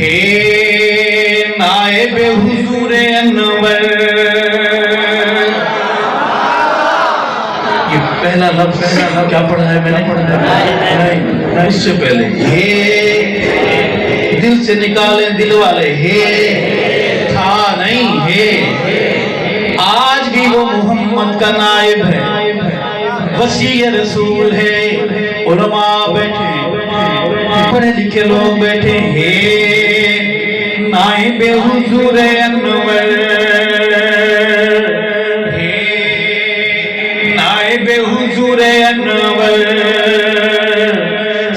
ہے نائب حضور انور. یہ پہلا لفظ کیا پڑھا ہے میں نے؟ اس سے پہلے ہے دل سے نکالیں دل والے، ہے تھا نہیں ہے. آج بھی وہ محمد کا نائب ہے، وسیع رسول ہے. علماء بیٹھے، پڑھے لکھے لوگ بیٹھے ہیں. نائب حضور انور ہے، نائب حضور انور.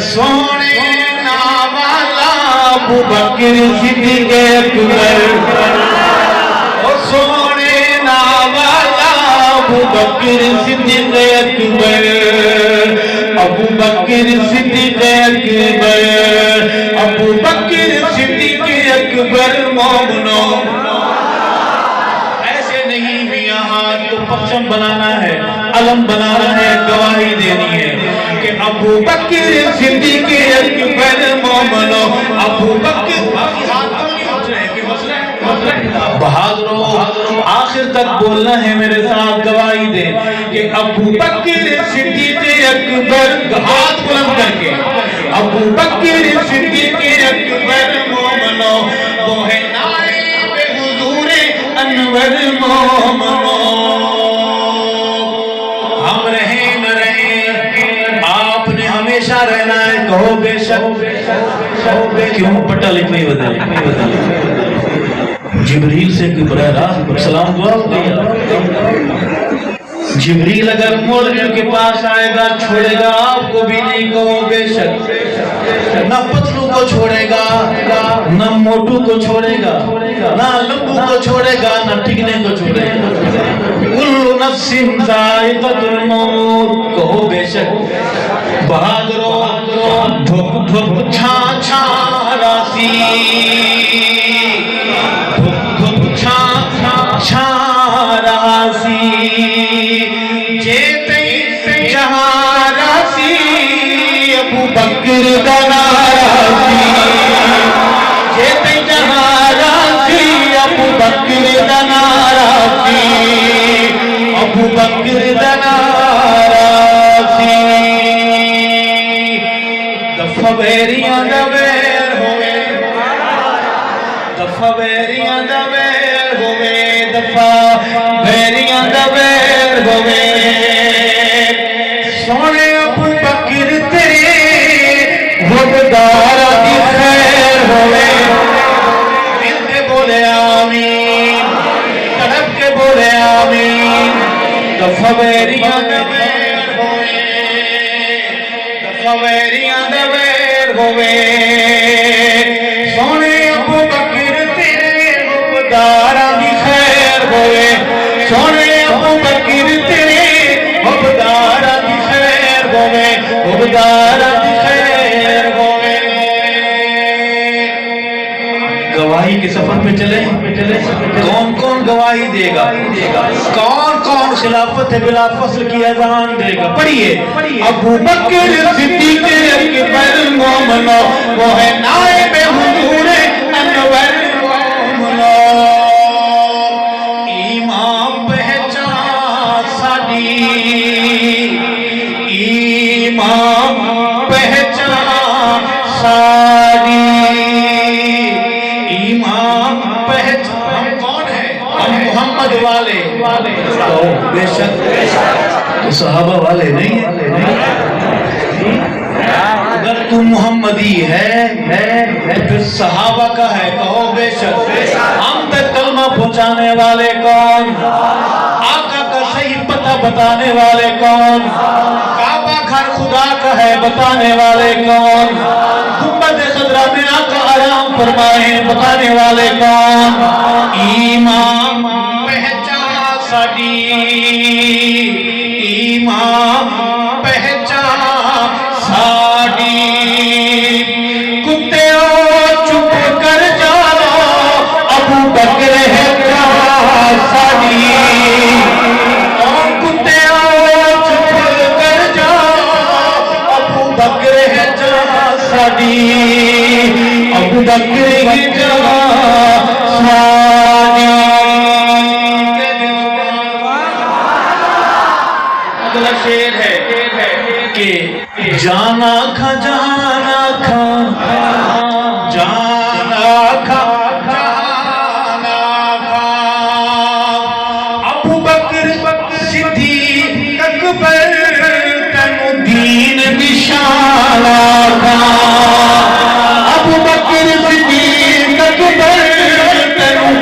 سونے ناوالا ابو بکر صدیق اکبر، سونے ناوالا ابو بکر صدیق اکبر. ابو بکر صدیق اکبر، ابو بکر صدیق اکبر. مومنو ایسے نہیں بھی یہاں تو پرچم بنانا ہے، علم بنانا ہے، گواہی دینی ہے کہ ابو بکر صدیق اکبر. مومنو ابو بکر بہادروں آخر تک بولنا ہے میرے ساتھ، گواہی دے کہ ابو بکر صدیق اکبر. ہاتھ بلند کر کے ابو بکر صدیق اکبر. مومنو وہ ہے نائب حضور انور. مومنو ہم رہیں نہ رہیں، آپ نے ہمیشہ رہنا ہے. کہو بے شک. کیوں پٹا لکھ نہیں بدلے؟ جبریل سے براہ راست سلام دعا کیا. جبریل اگر مولویوں کے پاس آئے گا چھوڑے گا آپ کو بھی نہیں. کہو بے شک. نہ پتلو کو چھوڑے گا، نہ موٹو کو چھوڑے گا، نہ لمبو کو چھوڑے گا، نہ ٹھگنے کو چھوڑے گا. کل نفس ذائقۃ الموت. کہو بے شک. بہادروں دھوپ دھوپ چھاں چھاں راسی، چھاراسی جیتے جہاں راسی. ابو بکر دناراسی جیتے جہاں راسی. ابو بکر دناراسی، ابو بکر دناراسی. دفع بیریاں دویر ہوئے، دفع بیریاں دویر ہوئے، دفع بیریاں دویر ہوئے. سونے ابو بکر تیرے وقدار دی خیر ہوئے. مل کے بولے آمین، تڑپ کے بولے آمین. دفع بیریاں دویر ہوئے، دفع بیریاں دویر ہوئے. سونے ابو بکر تیرے وقدار دی خیر ہوئے. سونے ابو بکر تیرے وقدار دی خیر ہوئے، وقدار دی خیر ہوئے. گواہی کے سفر پہ چلے. کون کون گواہی دے گا؟ کون کون خلافت بلا فصل کی اذان دے گا؟ پڑھیے. ابو بکر صدیق اکبر. مومنو وہ ہے نائب حضور انور. مومنو ایمان پہچان ساڈی، ایمان پہچان ساڈی، ایمان پہچان. ہم کون ہیں؟ ہم محمد والے. بے شک صحابہ والے نہیں ہیں. اگر تو محمدی ہے پھر صحابہ کا ہے. کہو بے شک. ہم تک کلمہ پہنچانے والے کون؟ آقا کا صحیح پتہ بتانے والے کون؟ کعبہ گھر خدا کا ہے بتانے والے کون؟ گنبد خضرا میں آقا آرام فرمائے بتانے والے کون؟ ایمان پہچان ساڈی، ایمان پہچان ساڈی. کتے چپ کر جانا ابو بکر ہے ساڈی. کتے چپ کر جانا ابو بکر ہے ساڈی. ابو بکر شیر ہے کہ جانا کھا جانا کھا جانا کھا جانا کھا ابو بکر صدیق اکبر تینو دین نشانہ کھا ابو بکر صدیق اکبر تینو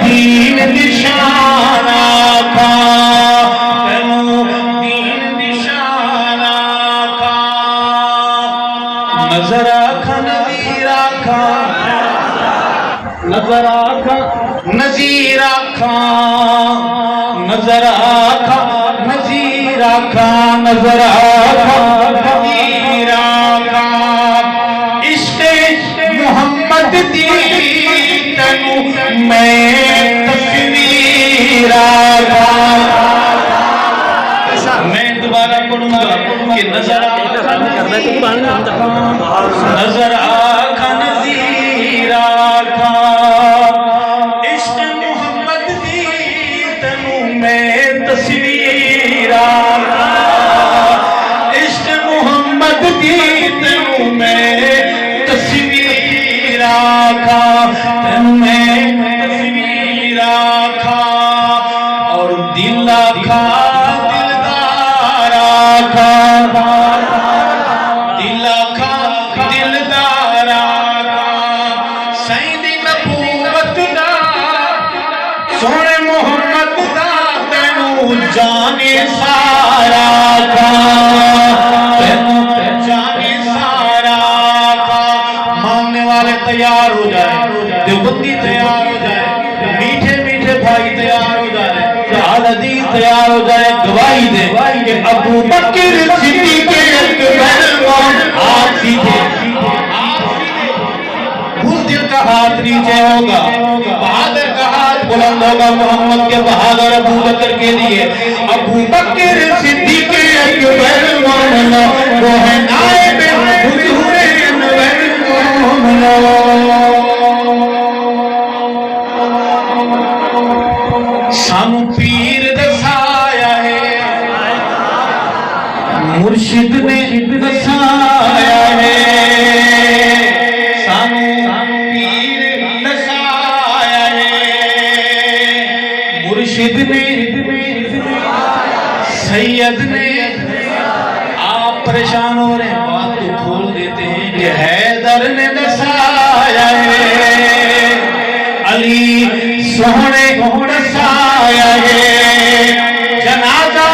دین نشانہ کھا تینو دین نشانہ کھا نظر آکھا نظیر آکھا نظر آکھا نظیر آکھا نظر آکھا نظیر آکھا نظر آکھا نظیر آکھا عشق محمد دی تینو میں تصویر آکھا میں دوبارہ پڑھوں گا کہ نظر آکھا نظر آکھا نظیر آکھا عشق محمد دی تینو میں تصویر آکھا عشق محمد دی تینو میں تصویر آکھا تینو میں تصویر آکھا اور دل آکھا دلدار آکھا دل آکھا دلدار آکھا سائیں دی نبوت دا سونے محمد دا تینو جانے سارا آکھا تینو جانے سارا آکھا ماننے والے تیار ہو جائے دیوبندی تیار ہو جائے میٹھے میٹھے بھائی تیار ہو جائے حدیث تیار ہو جائے گواہی دے کہ ابو بکر صدیق اکبر ہاتھ سیدھے بزدل کا ہاتھ نیچے ہوگا بہادر کا ہاتھ بلند ہوگا محمد کے بہادر ابو بکر کے لیے ابو بکر صدیق اکبر مومنو وہ ہے نائب حضور انور مومنو سانو پیر دسایا ہے مرشد نے دسایا ہے سانو پیر دسایا ہے مرشد نے سید نے آپ پریشان ہو رہے ہیں بات تو کھول دیتے ہیں کہ حیدر نے دسایا ہے علی سونے دسایا ہے جنازہ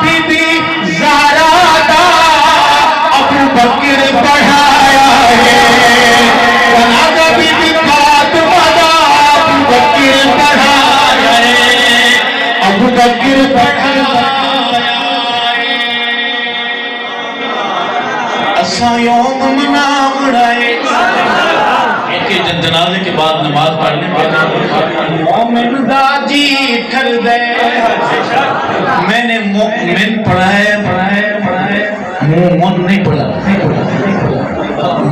بی بی زہرا دا ابو بکر پڑھایا ہے جنازہ بی بی فاطمہ دا ابو بکر پڑھایا ہے ابو بکر پڑھایا ہے اساں یوم منائے جنازے کے بعد نماز پڑھنے مومن دا جی ٹھر دے میں نے مومن پڑھا ہے مومن نہیں پڑھا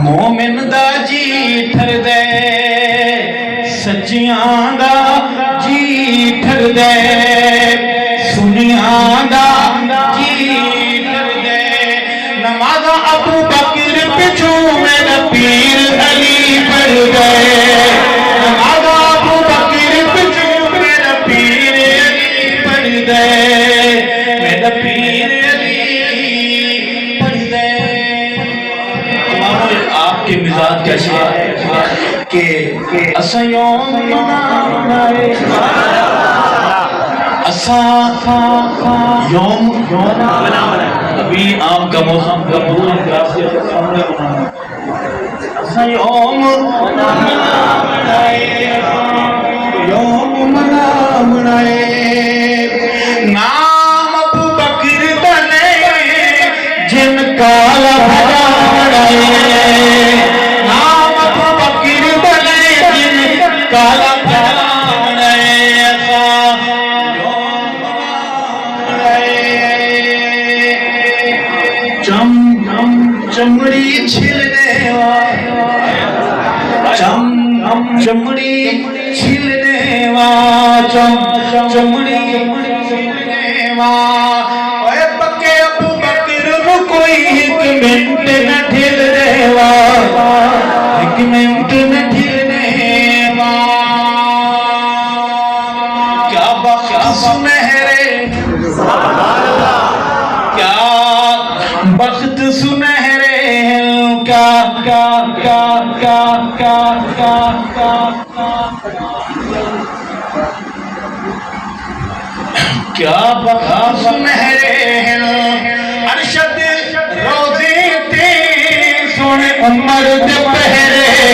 مومن دا جی ٹھر دے سچیاں دا جی ٹھر دے سنیاں دا جی ٹھر دے نمازہ ابو بکر پچھو میرا پیر علی پڑھ گئے نمازہ ابو بکر پچھو میرا پیر علی پڑھ گئے میرا پیر علی پڑھ گئے آپ کے مزاج کیسے ہے کہ اسا یوم منائے اسا یوم ابھی آم کا موسم قبول یوم منائے نام ابو بکر دنے جن کالا بھجا منائے نام ابو بکر دنے جن کالا بھجا منائے ایسا یوم منائے چمڑی چھلنے چمڑی چھلنے چمڑی چھلنے اے پکے کوئی ایک منٹ نہ ڈھل رہا ایک منٹ نہ ڈھل رہا کیا بخت سنہرے کیا بخت سنہرے کیا بخت سنہرے ارشد روزے تے سونے عمر دے پہرے